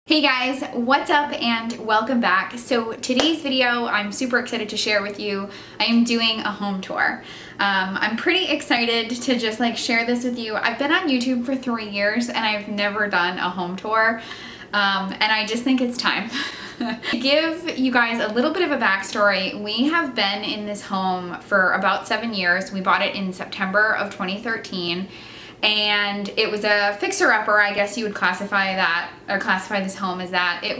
Hey guys, what's up and welcome back. So today's video, I'm super excited to share with you. I am doing a home tour. I'm pretty excited to just share this with you. I've been on YouTube for 3 years and I've never done a home tour. And I just think it's time. To give you guys a little bit of a backstory, we have been in this home for about 7 years. We bought it in September of 2013. And it was a fixer-upper, I guess you would classify that, or classify this home as that. It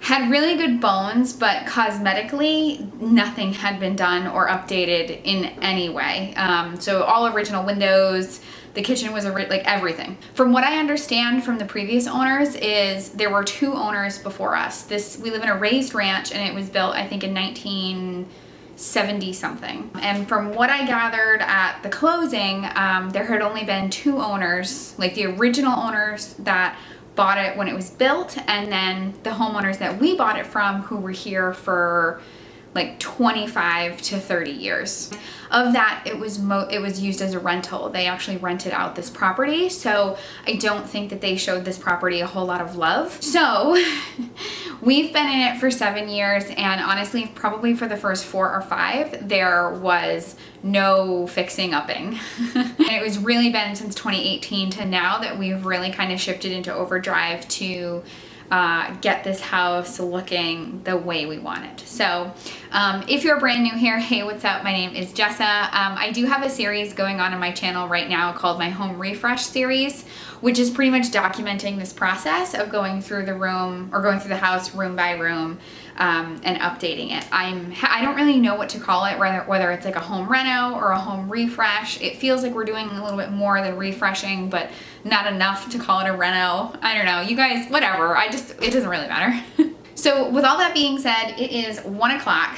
had really good bones, but cosmetically, nothing had been done or updated in any way. So all original windows, the kitchen was everything. From what I understand from the previous owners is there were 2 owners before us. We live in a raised ranch, and it was built, I think, in 1970 something. And from what I gathered at the closing, there had only been 2 owners, like the original owners that bought it when it was built, and then the homeowners that we bought it from who were here for like 25 to 30 years. Of that, it was used as a rental. They actually rented out this property, so I don't think that they showed this property a whole lot of love. So we've been in it for 7 years, and honestly, probably for the first 4 or 5, there was no fixing upping. And it was really been since 2018 to now that we've really kind of shifted into overdrive to get this house looking the way we want it. So if you're brand new here, hey, what's up? My name is Jessa. I do have a series going on my channel right now called my Home Refresh series, which is pretty much documenting this process of going through the room or going through the house room by room and updating it. I don't really know what to call it, whether it's like a home reno or a home refresh. It feels like we're doing a little bit more than refreshing, but not enough to call it a reno. I don't know, you guys, whatever. It doesn't really matter. So with all that being said, it is 1 o'clock.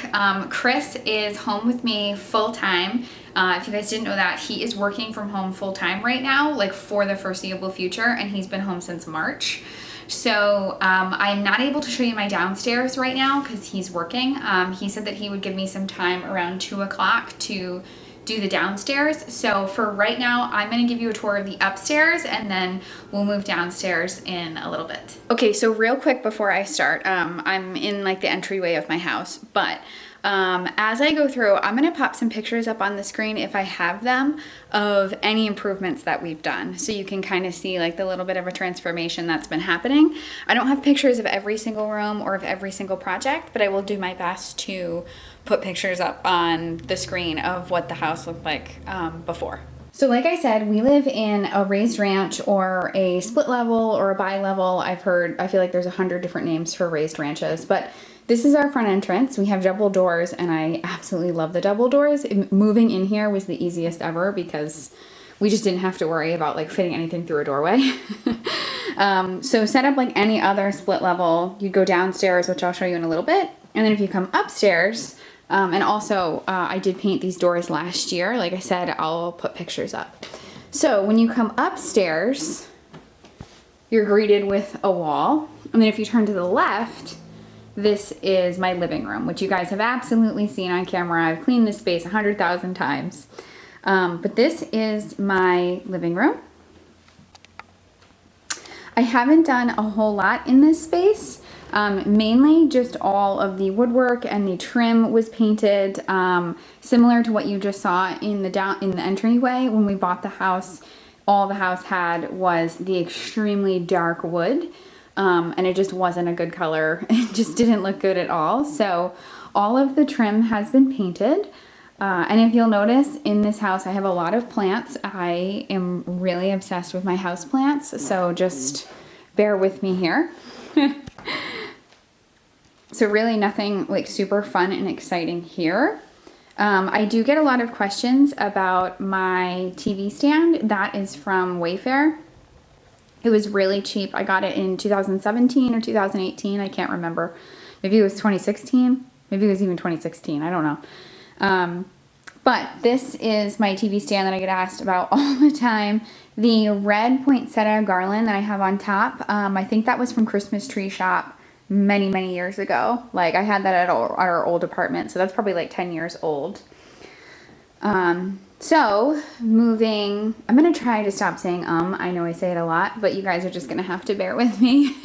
Chris is home with me full time. If you guys didn't know that, he is working from home full time right now, like for the foreseeable future, and he's been home since March. So I'm not able to show you my downstairs right now because he's working. He said that he would give me some time around 2 o'clock to do the downstairs. So for right now, I'm gonna give you a tour of the upstairs and then we'll move downstairs in a little bit. Okay, so real quick before I start, I'm in like the entryway of my house, but as I go through, I'm gonna pop some pictures up on the screen if I have them of any improvements that we've done. So you can kind of see like the little bit of a transformation that's been happening. I don't have pictures of every single room or of every single project, but I will do my best to put pictures up on the screen of what the house looked like before. So like I said, we live in a raised ranch or a split level or a bi-level. I feel like there's 100 different names for raised ranches, but this is our front entrance. We have double doors and I absolutely love the double doors. Moving in here was the easiest ever because we just didn't have to worry about like fitting anything through a doorway. So set up like any other split level, you go downstairs, which I'll show you in a little bit. And then if you come upstairs, and also I did paint these doors last year. Like I said, I'll put pictures up. So when you come upstairs, you're greeted with a wall. And then if you turn to the left, this is my living room, which you guys have absolutely seen on camera. I've cleaned this space 100,000 times. But this is my living room. I haven't done a whole lot in this space. Mainly just all of the woodwork and the trim was painted, similar to what you just saw in the entryway when we bought the house. All the house had was the extremely dark wood. And it just wasn't a good color. It just didn't look good at all. So all of the trim has been painted. And if you'll notice in this house, I have a lot of plants. I am really obsessed with my house plants. So just bear with me here. So really nothing like super fun and exciting here. I do get a lot of questions about my TV stand. That is from Wayfair. It was really cheap. I got it in 2017 or 2018. I can't remember. Maybe it was 2016. Maybe it was even 2016. I don't know. But this is my TV stand that I get asked about all the time. The red poinsettia garland that I have on top, I think that was from Christmas Tree Shop many, many years ago. Like I had that at our old apartment. So that's probably like 10 years old. So moving, I'm going to try to stop saying, I know I say it a lot, but you guys are just going to have to bear with me.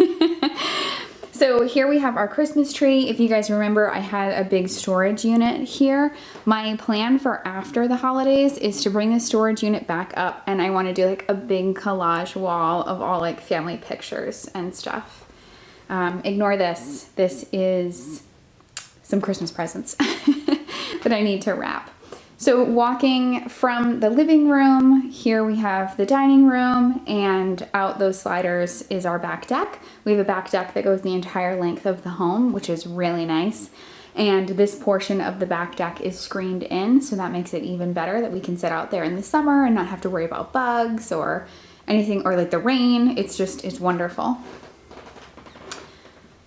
So here we have our Christmas tree. If you guys remember, I had a big storage unit here. My plan for after the holidays is to bring the storage unit back up, and I want to do like a big collage wall of all like family pictures and stuff. Ignore this. This is some Christmas presents that I need to wrap. So walking from the living room, here we have the dining room, and out those sliders is our back deck. We have a back deck that goes the entire length of the home, which is really nice. And this portion of the back deck is screened in, so that makes it even better that we can sit out there in the summer and not have to worry about bugs or anything, or like the rain. It's wonderful.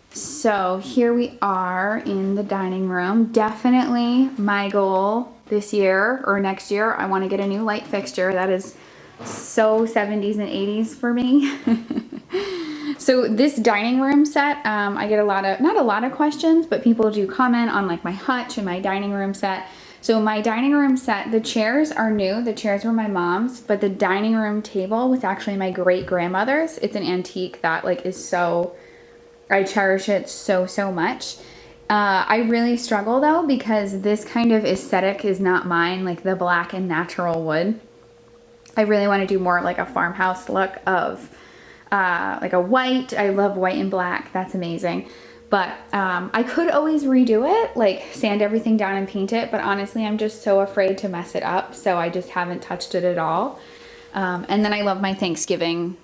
So here we are in the dining room. Definitely my goal this year or next year, I want to get a new light fixture. That is so 70s and 80s for me. So this dining room set, I get not a lot of questions, but people do comment on like my hutch and my dining room set. So my dining room set, the chairs are new. The chairs were my mom's, but the dining room table was actually my great grandmother's. It's an antique that like is so, I cherish it so, so much. I really struggle though, because this kind of aesthetic is not mine, like the black and natural wood. I really want to do more like a farmhouse look of like a white. I love white and black. That's amazing. But I could always redo it, like sand everything down and paint it. But honestly, I'm just so afraid to mess it up. So I just haven't touched it at all. And then I love my Thanksgiving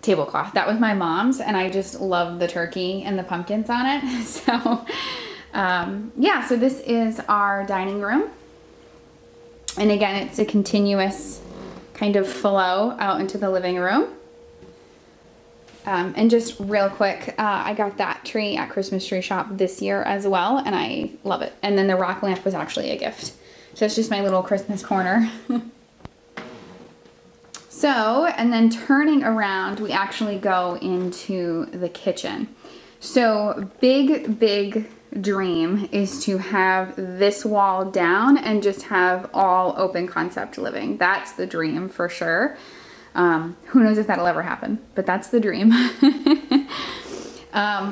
tablecloth. That was my mom's, and I just love the turkey and the pumpkins on it. So yeah, so this is our dining room, and again, it's a continuous kind of flow out into the living room. And just real quick, I got that tree at Christmas Tree Shop this year as well, and I love it. And then the rock lamp was actually a gift, so it's just my little Christmas corner. So, and then turning around, we actually go into the kitchen. So big dream is to have this wall down and just have all open concept living. That's the dream for sure. Who knows if that'll ever happen, but that's the dream.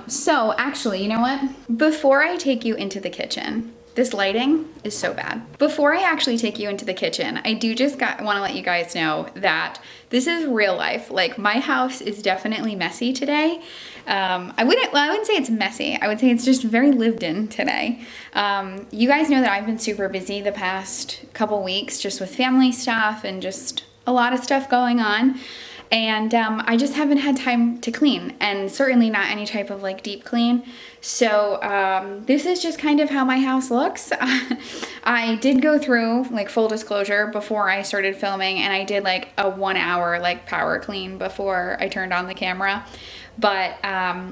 So actually, you know what? Before I take you into the kitchen, this lighting is so bad. Before I actually take you into the kitchen, I do just want to let you guys know that this is real life. Like, my house is definitely messy today. I wouldn't say it's messy. I would say it's just very lived in today. You guys know that I've been super busy the past couple weeks just with family stuff and just a lot of stuff going on. And I just haven't had time to clean, and certainly not any type of like deep clean. So this is just kind of how my house looks. I did go through, like, full disclosure, before I started filming, and I did like a 1 hour like power clean before I turned on the camera. But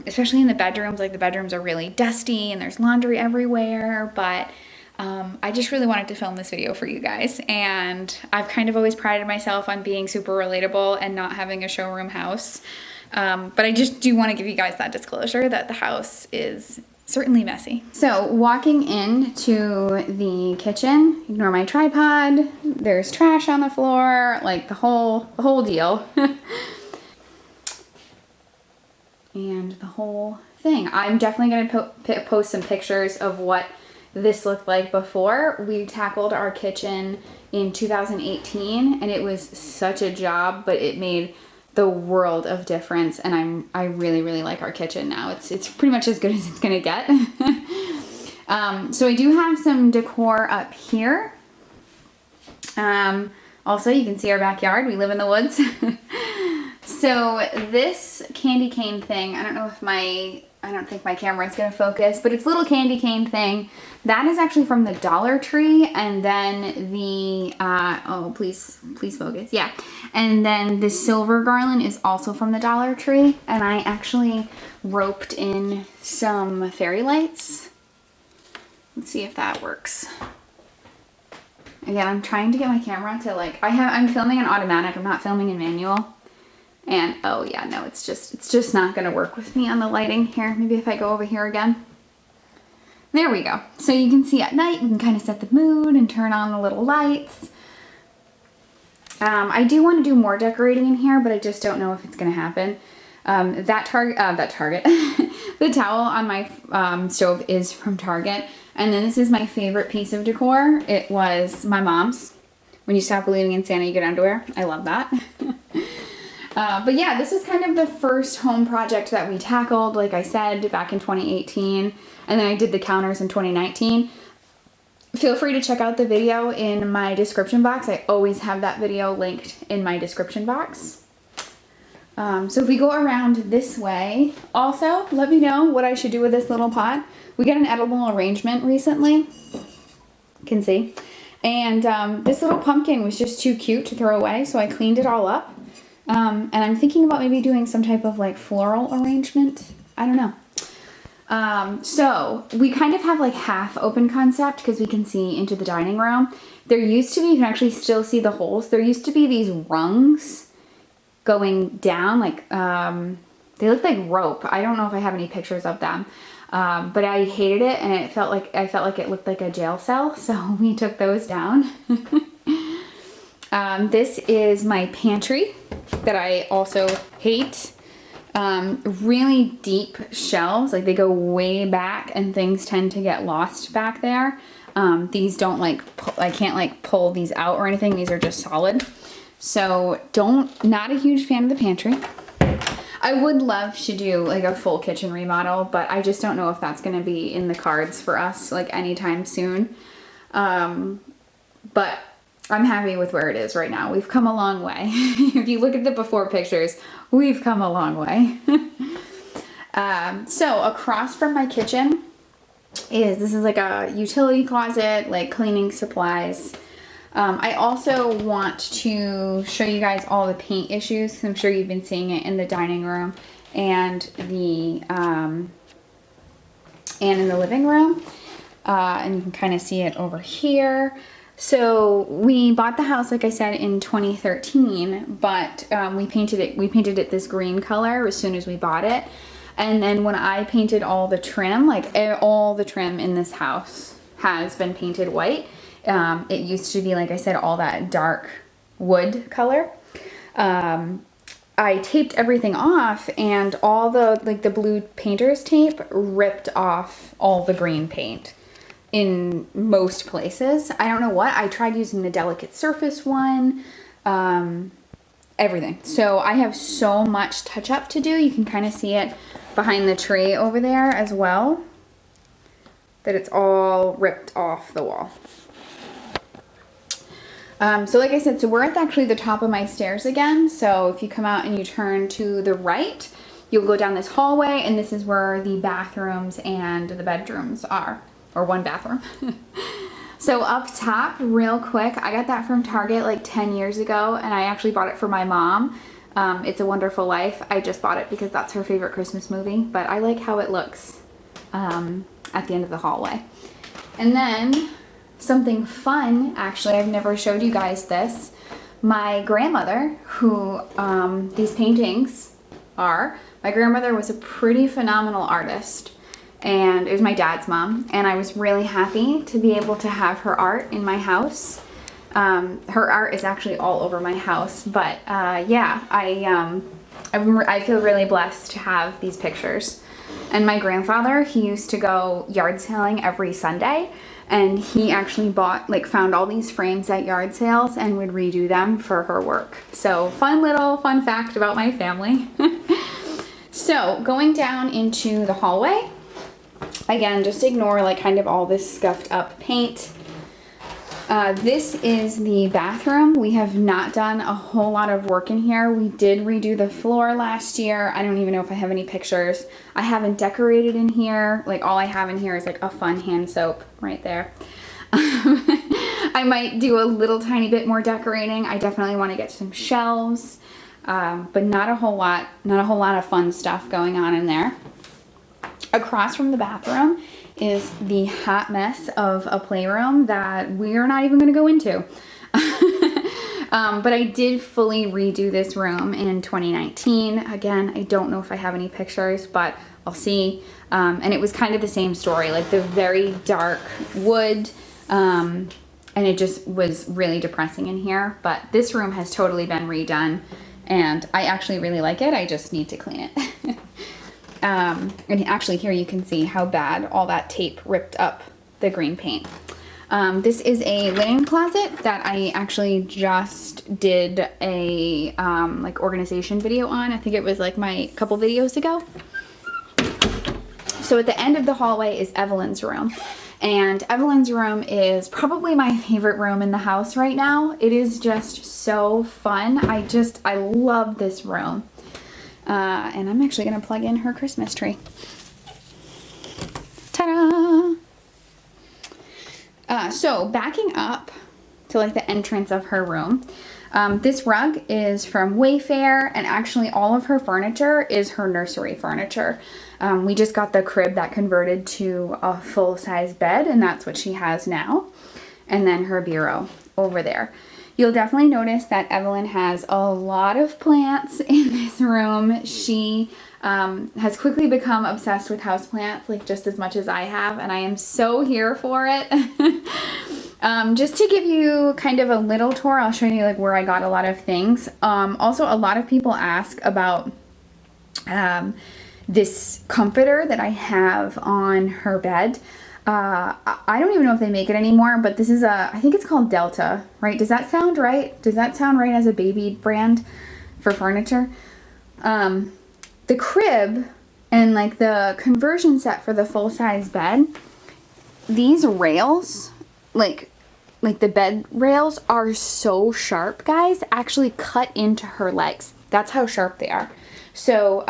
especially in the bedrooms, like the bedrooms are really dusty and there's laundry everywhere. But I just really wanted to film this video for you guys, and I've kind of always prided myself on being super relatable and not having a showroom house. But I just do want to give you guys that disclosure that the house is certainly messy. So walking into the kitchen, ignore my tripod, there's trash on the floor, like the whole deal. And the whole thing. I'm definitely going to post some pictures of what this looked like before. We tackled our kitchen in 2018, and it was such a job, but it made the world of difference, and I really like our kitchen now. It's pretty much as good as it's gonna get. So I do have some decor up here. Also, you can see our backyard. We live in the woods. So this candy cane thing, I don't think my camera is going to focus, but it's a little candy cane thing. That is actually from the Dollar Tree, and then the, oh, please focus. Yeah. And then the silver garland is also from the Dollar Tree, and I actually roped in some fairy lights. Let's see if that works. Again, I'm trying to get my camera to like, I'm filming in automatic, I'm not filming in manual. And oh yeah, no, it's just not gonna work with me on the lighting here. Maybe if I go over here again. There we go. So you can see at night, we can kind of set the mood and turn on the little lights. I do want to do more decorating in here, but I just don't know if it's gonna happen. That Target, the towel on my stove is from Target. And then this is my favorite piece of decor. It was my mom's. When you stop believing in Santa, you get underwear. I love that. But yeah, this is kind of the first home project that we tackled, like I said, back in 2018. And then I did the counters in 2019. Feel free to check out the video in my description box. I always have that video linked in my description box. So if we go around this way, also let me know what I should do with this little pot. We got an edible arrangement recently, you can see. And this little pumpkin was just too cute to throw away, so I cleaned it all up. And I'm thinking about maybe doing some type of like floral arrangement. I don't know. So we kind of have like half open concept because we can see into the dining room. There used to be, you can actually still see the holes. There used to be these rungs going down, like they look like rope. I don't know if I have any pictures of them. But I hated it, and I felt like it looked like a jail cell, so we took those down. This is my pantry that I also hate. Really deep shelves, like they go way back, and things tend to get lost back there. These don't I can't like pull these out or anything. These are just solid. So not a huge fan of the pantry. I would love to do like a full kitchen remodel, but I just don't know if that's going to be in the cards for us like anytime soon. But I'm happy with where it is right now. We've come a long way. If you look at the before pictures, we've come a long way. So across from my kitchen this is like a utility closet, like cleaning supplies. I also want to show you guys all the paint issues. I'm sure you've been seeing it in the dining room and in the living room. And you can kind of see it over here. So we bought the house, like I said, in 2013, but we painted it this green color as soon as we bought it. And then when I painted all the trim, like all the trim in this house has been painted white. It used to be, like I said, all that dark wood color. I taped everything off, and all the blue painter's tape ripped off all the green paint in most places. I don't know what. I tried using the delicate surface one, everything. So I have so much touch up to do. You can kind of see it behind the tree over there as well, that it's all ripped off the wall. So like I said, so we're at actually the top of my stairs again. So if you come out and you turn to the right, you'll go down this hallway, and this is where the bathrooms and the bedrooms are, or one bathroom. So up top, real quick, I got that from Target like 10 years ago, and I actually bought it for my mom. It's a Wonderful Life. I just bought it because that's her favorite Christmas movie, but I like how it looks at the end of the hallway. And then something fun, actually, I've never showed you guys this. My grandmother, who these paintings are, my grandmother was a pretty phenomenal artist, and it was my dad's mom, and I was really happy to be able to have her art in my house. Her art is actually all over my house, but yeah, I feel really blessed to have these pictures. And my grandfather, he used to go yard sailing every Sunday, and he actually found all these frames at yard sales and would redo them for her work. So fun fact about my family. So going down into the hallway, again, just ignore like kind of all this scuffed up paint. This is the bathroom. We have not done a whole lot of work in here. We did redo the floor last year. I don't even know if I have any pictures. I haven't decorated in here. Like all I have in here is like a fun hand soap right there. I might do a little tiny bit more decorating. I definitely want to get some shelves, but not a whole lot of fun stuff going on in there. Across from the bathroom is the hot mess of a playroom that we're not even going to go into. But I did fully redo this room in 2019. Again, I don't know if I have any pictures, but I'll see. And it was kind of the same story, like the very dark wood, and it just was really depressing in here. But this room has totally been redone, and I actually really like it. I just need to clean it. And actually here you can see how bad all that tape ripped up the green paint. This is a linen closet that I actually just did a like organization video on. I think it was like my couple videos ago. So at the end of the hallway is Evelyn's room. And Evelyn's room is probably my favorite room in the house right now. It is just so fun. I love this room. And I'm actually gonna plug in her Christmas tree. Ta-da! So backing up to like the entrance of her room, this rug is from Wayfair, and actually all of her furniture is her nursery furniture. We just got the crib that converted to a full-size bed, and that's what she has now. And then her bureau over there. You'll definitely notice that Evelyn has a lot of plants in this room. She has quickly become obsessed with houseplants, like just as much as I have, and I am so here for it. Just to give you kind of a little tour, I'll show you like where I got a lot of things. Also, a lot of people ask about this comforter that I have on her bed. I don't even know if they make it anymore, but this is I think it's called Delta, right? Does that sound right? Does that sound right as a baby brand for furniture? The crib and like the conversion set for the full-size bed, these rails, like the bed rails are so sharp, guys. Actually cut into her legs. That's how sharp they are. So,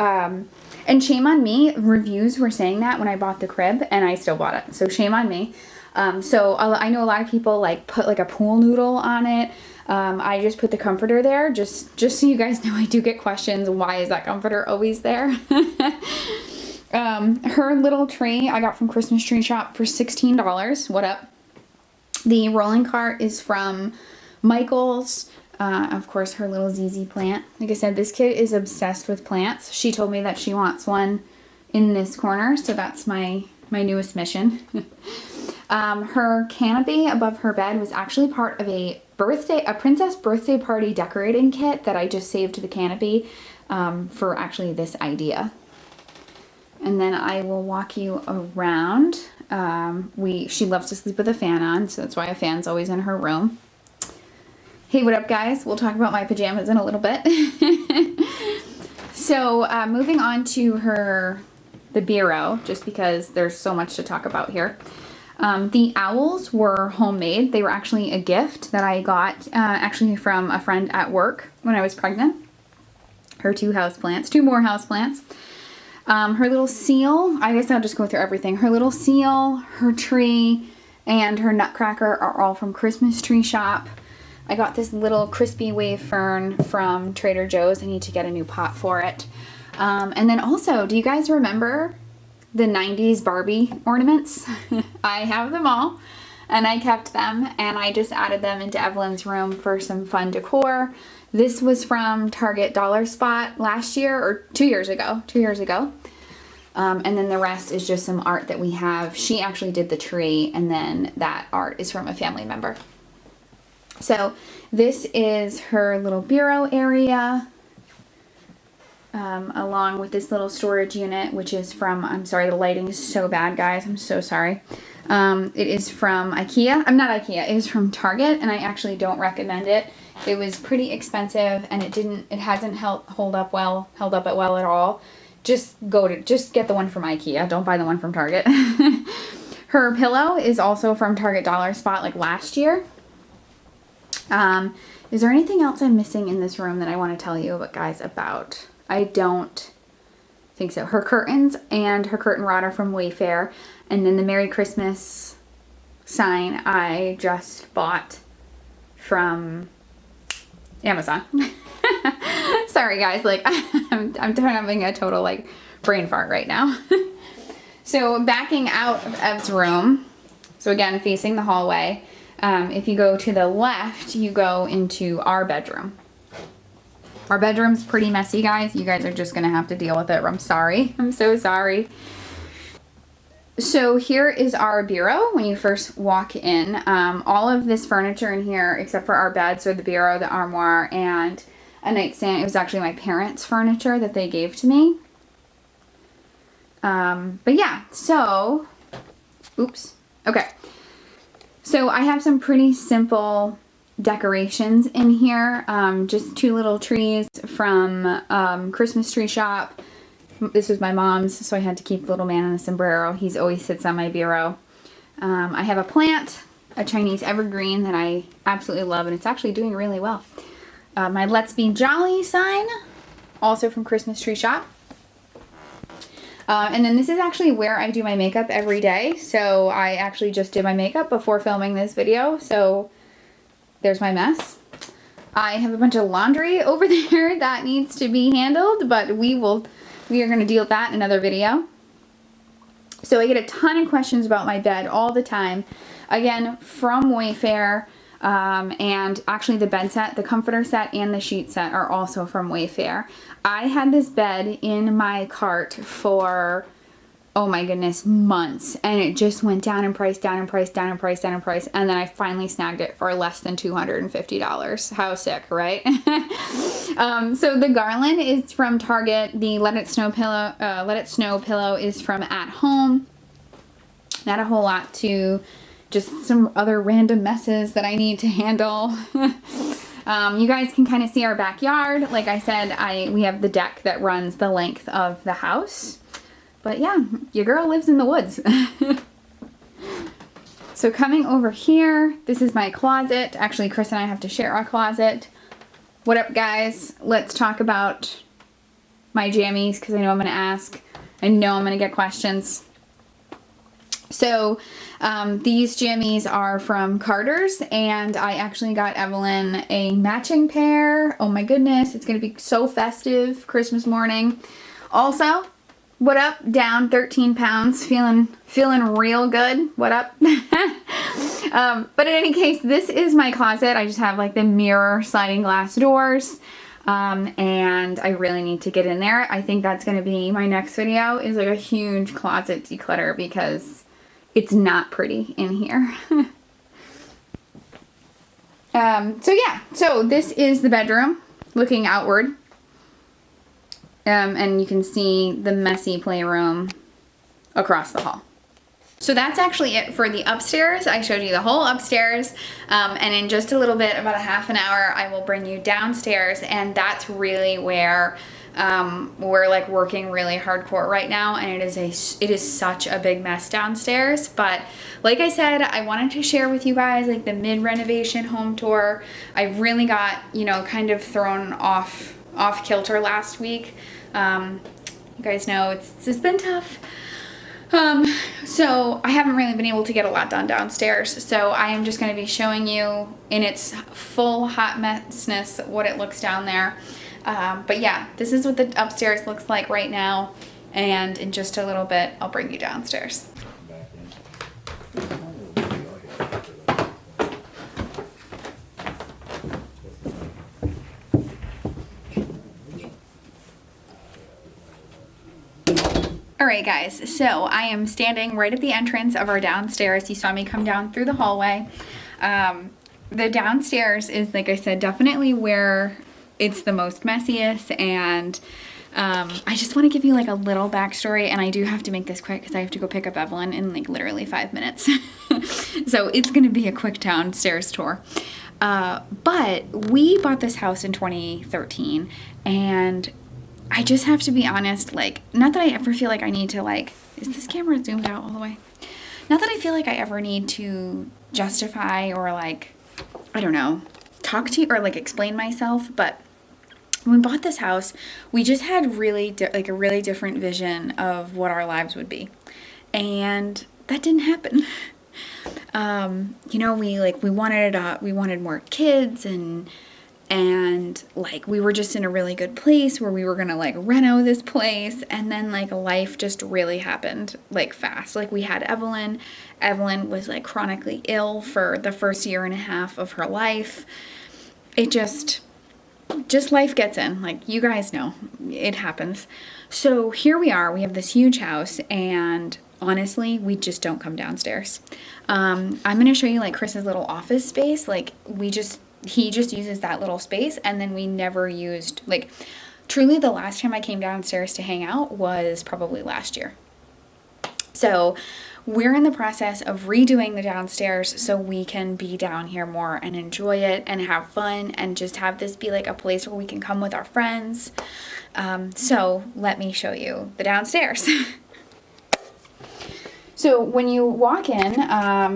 and shame on me, reviews were saying that when I bought the crib, and I still bought it. So shame on me. So I know a lot of people like put like a pool noodle on it. I just put the comforter there, just so you guys know I do get questions. Why is that comforter always there? Her little tree I got from Christmas Tree Shop for $16. What up? The rolling cart is from Michael's. Of course, her little ZZ plant. Like I said, this kid is obsessed with plants. She told me that she wants one in this corner, so that's my newest mission. Her canopy above her bed was actually part of a princess birthday party decorating kit that I just saved to the canopy for actually this idea. And then I will walk you around. She loves to sleep with a fan on, so that's why a fan's always in her room. Hey, what up, guys? We'll talk about my pajamas in a little bit. So moving on to the bureau, just because there's so much to talk about here. The owls were homemade. They were actually a gift that I got actually from a friend at work when I was pregnant. Her two more houseplants. Her little seal, I guess I'll just go through everything. Her little seal, her tree, and her nutcracker are all from Christmas Tree Shop. I got this little crispy wave fern from Trader Joe's. I need to get a new pot for it. And then also, do you guys remember the 90s Barbie ornaments? I have them all, and I kept them, and I just added them into Evelyn's room for some fun decor. This was from Target Dollar Spot last year, or 2 years ago. And then the rest is just some art that we have. She actually did the tree, and then that art is from a family member. So this is her little bureau area, along with this little storage unit, which is from, I'm sorry, the lighting is so bad, guys. I'm so sorry. It is from IKEA. I'm not IKEA. It is from Target, and I actually don't recommend it. It was pretty expensive, and it hasn't held up well at all. Just get the one from IKEA. Don't buy the one from Target. Her pillow is also from Target Dollar Spot, like last year. Is there anything else I'm missing in this room that I want to tell you about? I don't think so. Her curtains and her curtain rod are from Wayfair, and then the Merry Christmas sign I just bought from Amazon. Sorry guys, like I'm having a total like brain fart right now. So backing out of Ev's room, so again facing the hallway, if you go to the left, you go into our bedroom. Our bedroom's pretty messy, guys. You guys are just gonna have to deal with it. I'm sorry. I'm so sorry. So here is our bureau when you first walk in. All of this furniture in here, except for our bed, so the bureau, the armoire, and a nightstand. It was actually my parents' furniture that they gave to me. But yeah, so, oops. Okay. So I have some pretty simple decorations in here. Just 2 little trees from Christmas Tree Shop. This was my mom's, so I had to keep Little Man in the Sombrero. He's always sits on my bureau. I have a plant, a Chinese evergreen that I absolutely love, and it's actually doing really well. My Let's Be Jolly sign, also from Christmas Tree Shop. And then this is actually where I do my makeup every day. So I actually just did my makeup before filming this video. So there's my mess. I have a bunch of laundry over there that needs to be handled, but we are going to deal with that in another video. So I get a ton of questions about my bed all the time. Again, from Wayfair. And actually the bed set, the comforter set, and the sheet set are also from Wayfair. I had this bed in my cart for, oh my goodness, months, and it just went down in price, down in price, down in price, down in price, and then I finally snagged it for less than $250. How sick, right? So the garland is from Target. The Let It Snow pillow is from At Home. Not a whole lot to just some other random messes that I need to handle. You guys can kind of see our backyard. Like I said, we have the deck that runs the length of the house. But yeah, your girl lives in the woods. So coming over here, this is my closet. Actually, Chris and I have to share our closet. What up, guys? Let's talk about my jammies, because I know I'm going to ask. I know I'm going to get questions. So these jammies are from Carter's, and I actually got Evelyn a matching pair. Oh my goodness, it's going to be so festive Christmas morning. Also, what up? Down 13 pounds, feeling real good. What up? But in any case, this is my closet. I just have like the mirror sliding glass doors. And I really need to get in there. I think that's going to be my next video, is like a huge closet declutter, because it's not pretty in here. So yeah, so this is the bedroom looking outward. And you can see the messy playroom across the hall. So that's actually it for the upstairs. I showed you the whole upstairs, and in just a little bit, about a half an hour, I will bring you downstairs, and that's really where we're like working really hardcore right now, and it is such a big mess downstairs. But like I said, I wanted to share with you guys like the mid-renovation home tour. I really got, you know, kind of thrown off kilter last week. You guys know it's been tough. So I haven't really been able to get a lot done downstairs. So I am just going to be showing you in its full hot messness what it looks down there. But yeah, this is what the upstairs looks like right now. And in just a little bit, I'll bring you downstairs. Alright guys, so I am standing right at the entrance of our downstairs. You saw me come down through the hallway. The downstairs is, like I said, definitely where it's the most messiest, and I just want to give you like a little backstory, and I do have to make this quick because I have to go pick up Evelyn in like literally 5 minutes. So it's going to be a quick downstairs tour. But we bought this house in 2013, and I just have to be honest, like, not that I ever feel like I need to, like, is this camera zoomed out all the way? Not that I feel like I ever need to justify or, like, I don't know, talk to you or, like, explain myself, but when we bought this house, we just had really, a really different vision of what our lives would be, and that didn't happen. You know, we wanted more kids, and like we were just in a really good place where we were gonna like reno this place, and then like life just really happened like fast. Like we had Evelyn was like chronically ill for the first 1.5 years of her life. It just life gets in, like you guys know, it happens. So here we are, we have this huge house, and honestly, we just don't come downstairs. I'm gonna show you like Chris's little office space. Like he just uses that little space, and then we never used, like, truly the last time I came downstairs to hang out was probably last year. So we're in the process of redoing the downstairs so we can be down here more and enjoy it and have fun and just have this be like a place where we can come with our friends. So let me show you the downstairs. So when you walk in,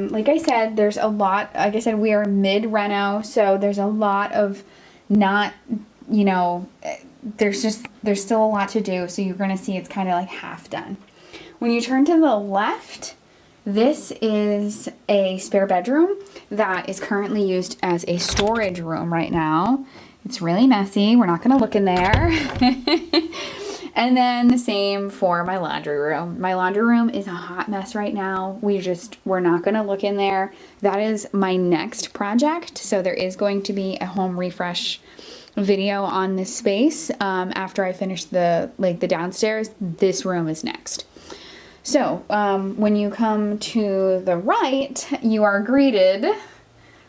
like I said, there's a lot, like I said, we are Mid-Reno, so there's a lot of not, you know, there's still a lot to do, so you're going to see it's kind of like half done. When you turn to the left, this is a spare bedroom that is currently used as a storage room right now. It's really messy. We're not going to look in there. And then the same for my laundry room. My laundry room is a hot mess right now. We're not going to look in there. That is my next project. So there is going to be a home refresh video on this space. After I finish the downstairs, this room is next. So when you come to the right, you are greeted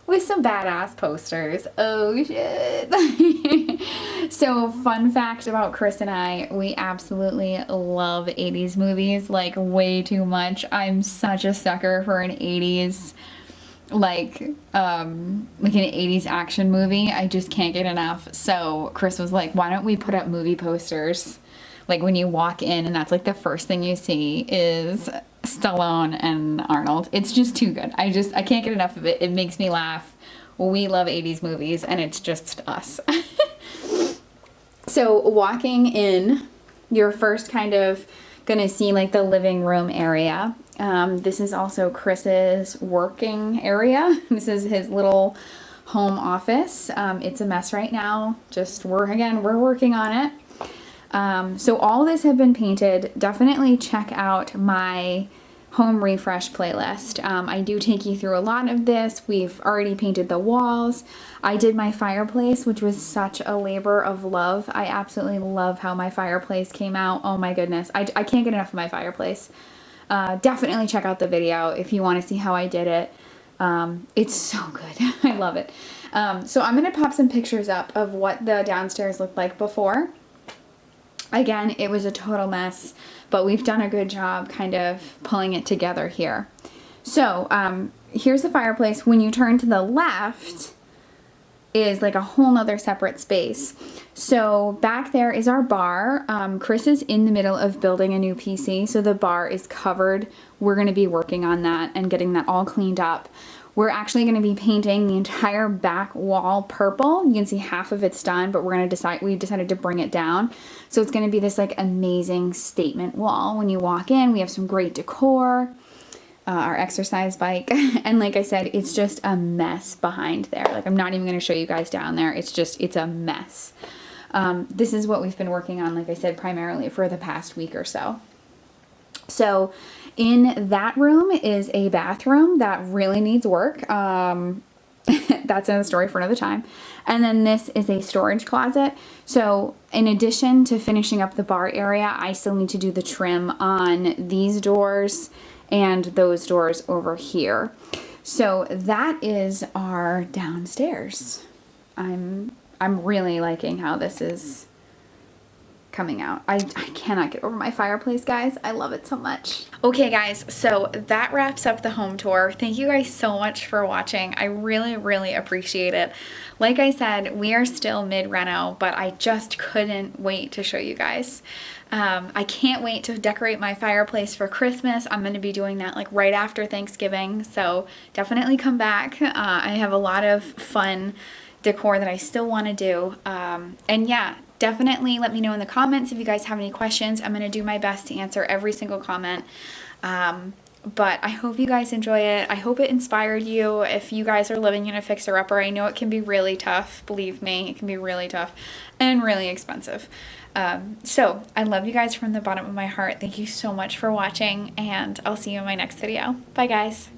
with some badass posters. Oh shit. So fun fact about Chris and I, we absolutely love 80s movies, like way too much. I'm such a sucker for an 80s, like an 80s action movie. I just can't get enough. So Chris was like, why don't we put up movie posters? Like when you walk in and that's like the first thing you see is Stallone and Arnold. It's just too good. I can't get enough of it. It makes me laugh. We love 80s movies and it's just us. So walking in, you're first kind of gonna see like the living room area. This is also Chris's working area. This is his little home office. It's a mess right now. We're working on it. So all this have been painted. Definitely check out my home refresh playlist. I do take you through a lot of this. We've already painted the walls. I did my fireplace, which was such a labor of love. I absolutely love how my fireplace came out. Oh my goodness. I can't get enough of my fireplace. Definitely check out the video if you want to see how I did it. It's so good. I love it. So I'm going to pop some pictures up of what the downstairs looked like before. Again, it was a total mess, but we've done a good job kind of pulling it together here. So here's the fireplace. When you turn to the left is like a whole nother separate space. So back there is our bar. Chris is in the middle of building a new PC, so the bar is covered. We're going to be working on that and getting that all cleaned up. We're actually going to be painting the entire back wall purple. You can see half of it's done, but we decided to bring it down. So it's going to be this like amazing statement wall. When you walk in, we have some great decor, our exercise bike. And like I said, it's just a mess behind there. Like I'm not even going to show you guys down there. It's a mess. This is what we've been working on, like I said, primarily for the past week or so. So in that room is a bathroom that really needs work. That's another story for another time. And then this is a storage closet. So in addition to finishing up the bar area, I still need to do the trim on these doors and those doors over here. So that is our downstairs. I'm really liking how this is coming out. I cannot get over my fireplace, guys. I love it so much. Okay guys, so that wraps up the home tour. Thank you guys so much for watching. I really appreciate it. Like I said, we are still Mid-Reno, but I just couldn't wait to show you guys. I can't wait to decorate my fireplace for Christmas. I'm going to be doing that like right after Thanksgiving, so definitely come back. I have a lot of fun decor that I still want to do. And yeah, definitely let me know in the comments if you guys have any questions. I'm going to do my best to answer every single comment. But I hope you guys enjoy it. I hope it inspired you. If you guys are living in a fixer-upper, I know it can be really tough. Believe me, it can be really tough and really expensive. So I love you guys from the bottom of my heart. Thank you so much for watching, and I'll see you in my next video. Bye guys.